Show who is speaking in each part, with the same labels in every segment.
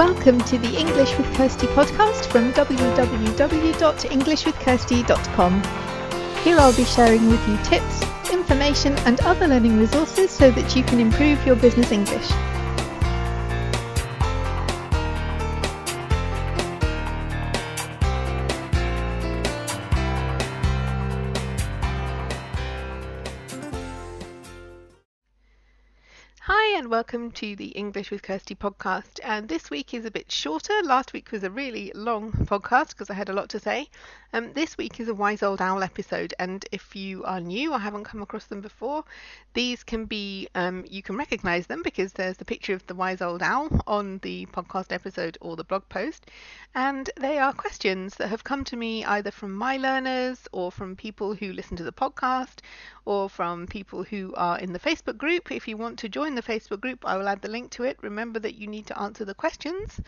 Speaker 1: Welcome to the English with Kirsty podcast from www.englishwithkirsty.com. Here I'll be sharing with you tips, information and other learning resources so that you can improve your business English. Hi and welcome to the English with Kirsty podcast, and this week is a bit shorter. Last week was a really long podcast because I had a lot to say. This week is a Wise Old Owl episode, and if you are new or haven't come across them before, these can be, you can recognise them because there's the picture of the Wise Old Owl on the podcast episode or the blog post, and they are questions that have come to me either from my learners or from people who listen to the podcast or from people who are in the Facebook group. If you want to join the Facebook group, I will add the link to it. Remember that you need to answer the questions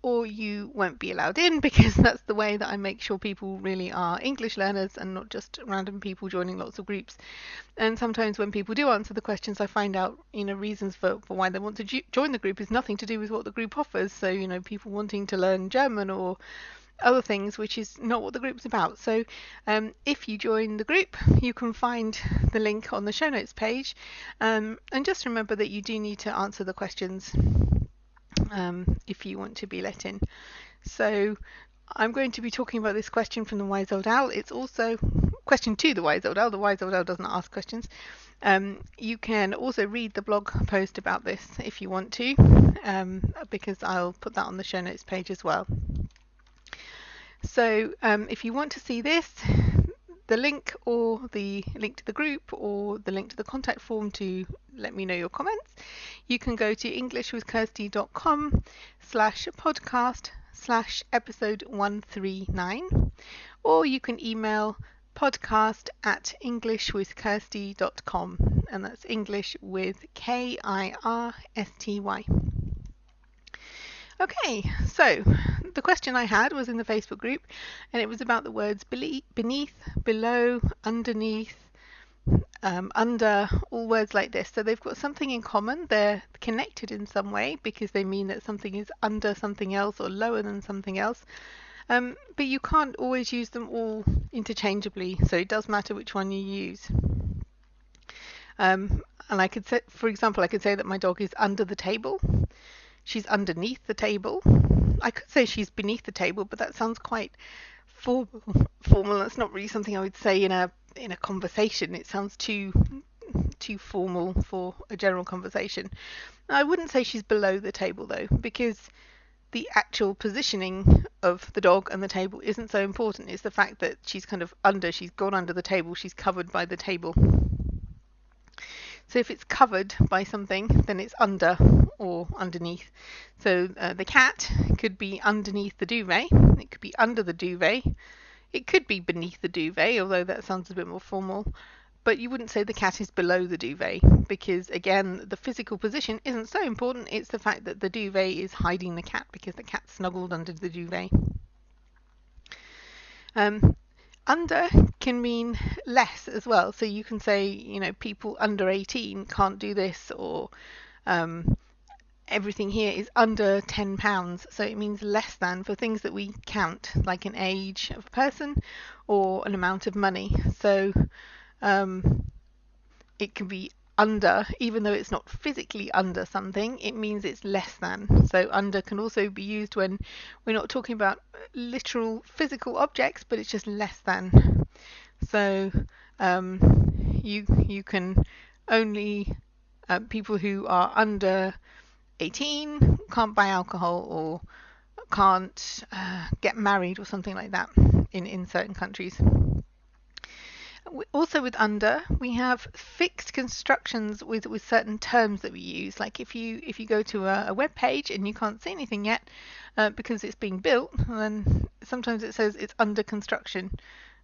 Speaker 1: or you won't be allowed in, because that's the way that I make sure people really are English learners and not just random people joining lots of groups. And sometimes when people do answer the questions, I find out, reasons for why they want to join the group is nothing to do with what the group offers. So, people wanting to learn German or other things, which is not what the group's about. So if you join the group, you can find the link on the show notes page, and just remember that you do need to answer the questions if you want to be let in. So I'm going to be talking about this question from the Wise Old Owl. It's also question to the Wise Old Owl. The Wise Old Owl doesn't ask questions. You can also read the blog post about this if you want to, because I'll put that on the show notes page as well. So if you want to see this, the link or the link to the group or the link to the contact form to let me know your comments, you can go to englishwithkirsty.com/podcast/episode 139, or you can email podcast@englishwithkirsty.com, and that's English with Kirsty. Okay, so the question I had was in the Facebook group, and it was about the words beneath, below, underneath, under, all words like this. So they've got something in common. They're connected in some way because they mean that something is under something else or lower than something else. But you can't always use them all interchangeably, so it does matter which one you use. And I could say, for example, I could say that my dog is under the table. She's underneath the table. I could say she's beneath the table, but that sounds quite formal. It's not really something I would say in a conversation. It sounds too formal for a general conversation. I wouldn't say she's below the table though, because the actual positioning of the dog and the table isn't so important. It's the fact that she's kind of under, she's gone under the table, she's covered by the table. So if it's covered by something, then it's under or underneath. So the cat could be underneath the duvet. It could be under the duvet. It could be beneath the duvet, although that sounds a bit more formal. But you wouldn't say the cat is below the duvet, because again, the physical position isn't so important. It's the fact that the duvet is hiding the cat because the cat's snuggled under the duvet. Under can mean less as well. So you can say, people under 18 can't do this, or everything here is under £10. So it means less than for things that we count, like an age of a person or an amount of money. So it can be under, even though it's not physically under something, it means it's less than. So under can also be used when we're not talking about literal physical objects, but it's just less than. So you can only, people who are under 18 can't buy alcohol or can't get married or something like that in certain countries. Also with under, we have fixed constructions with certain terms that we use. Like if you go to a web page and you can't see anything yet because it's being built, then sometimes it says it's under construction,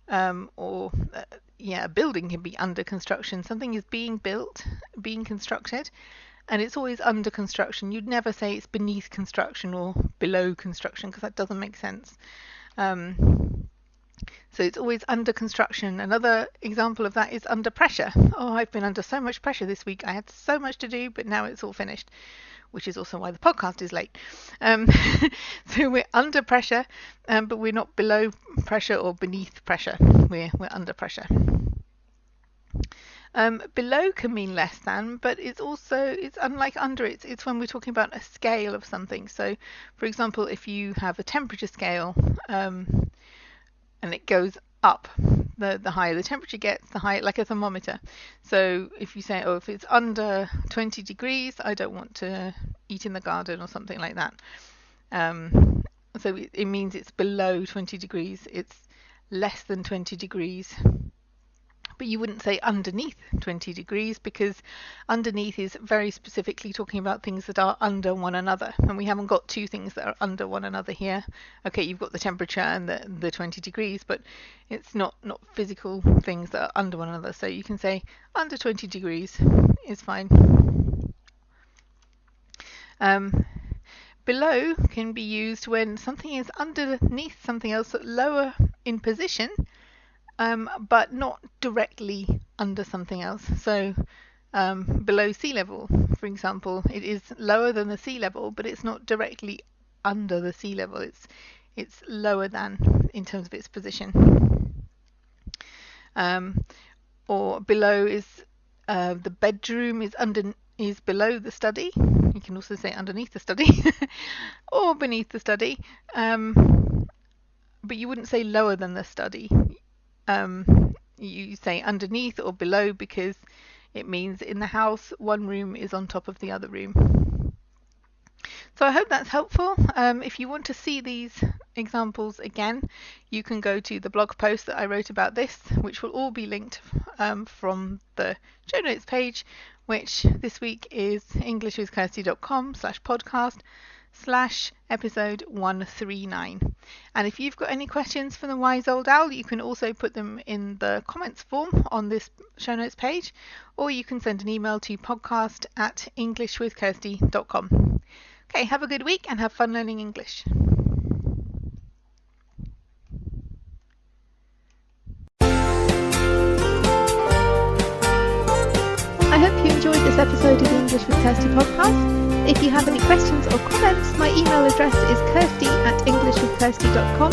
Speaker 1: or a building can be under construction. Something is being built, being constructed, and it's always under construction. You'd never say it's beneath construction or below construction, because that doesn't make sense. So it's always under construction. Another example of that is under pressure. Oh, I've been under so much pressure this week. I had so much to do, but now it's all finished, which is also why the podcast is late. So we're under pressure, but we're not below pressure or beneath pressure. We're under pressure. Below can mean less than, but it's unlike under. It's when we're talking about a scale of something. So, for example, if you have a temperature scale, and it goes up, the higher the temperature gets, the higher, like a thermometer. So if you say, oh, if it's under 20 degrees, I don't want to eat in the garden or something like that. So it means it's below 20 degrees. It's less than 20 degrees. But you wouldn't say underneath 20 degrees, because underneath is very specifically talking about things that are under one another. And we haven't got two things that are under one another here. Okay, you've got the temperature and the 20 degrees, but it's not physical things that are under one another. So you can say under 20 degrees is fine. Below can be used when something is underneath something else, lower in position, but not directly under something else. So below sea level, for example, it is lower than the sea level, but it's not directly under the sea level. It's lower than in terms of its position. Or below is the bedroom is below the study. You can also say underneath the study or beneath the study, but you wouldn't say lower than the study. You say underneath or below because it means in the house one room is on top of the other room. So I hope that's helpful. If you want to see these examples again, you can go to the blog post that I wrote about this, which will all be linked from the show notes page, which this week is englishwithkirsty.com/podcast/episode 139. And if you've got any questions for the Wise Old Owl, you can also put them in the comments form on this show notes page, or you can send an email to podcast@englishwithkirsty.com. Okay, have a good week and have fun learning English. I hope you enjoyed this episode of the English with Kirsty podcast. If you have any questions or comments, my email address is kirsty@englishwithkirsty.com,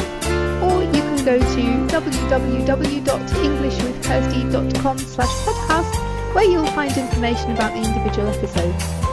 Speaker 1: or you can go to www.englishwithkirsty.com/podcast, where you'll find information about the individual episodes.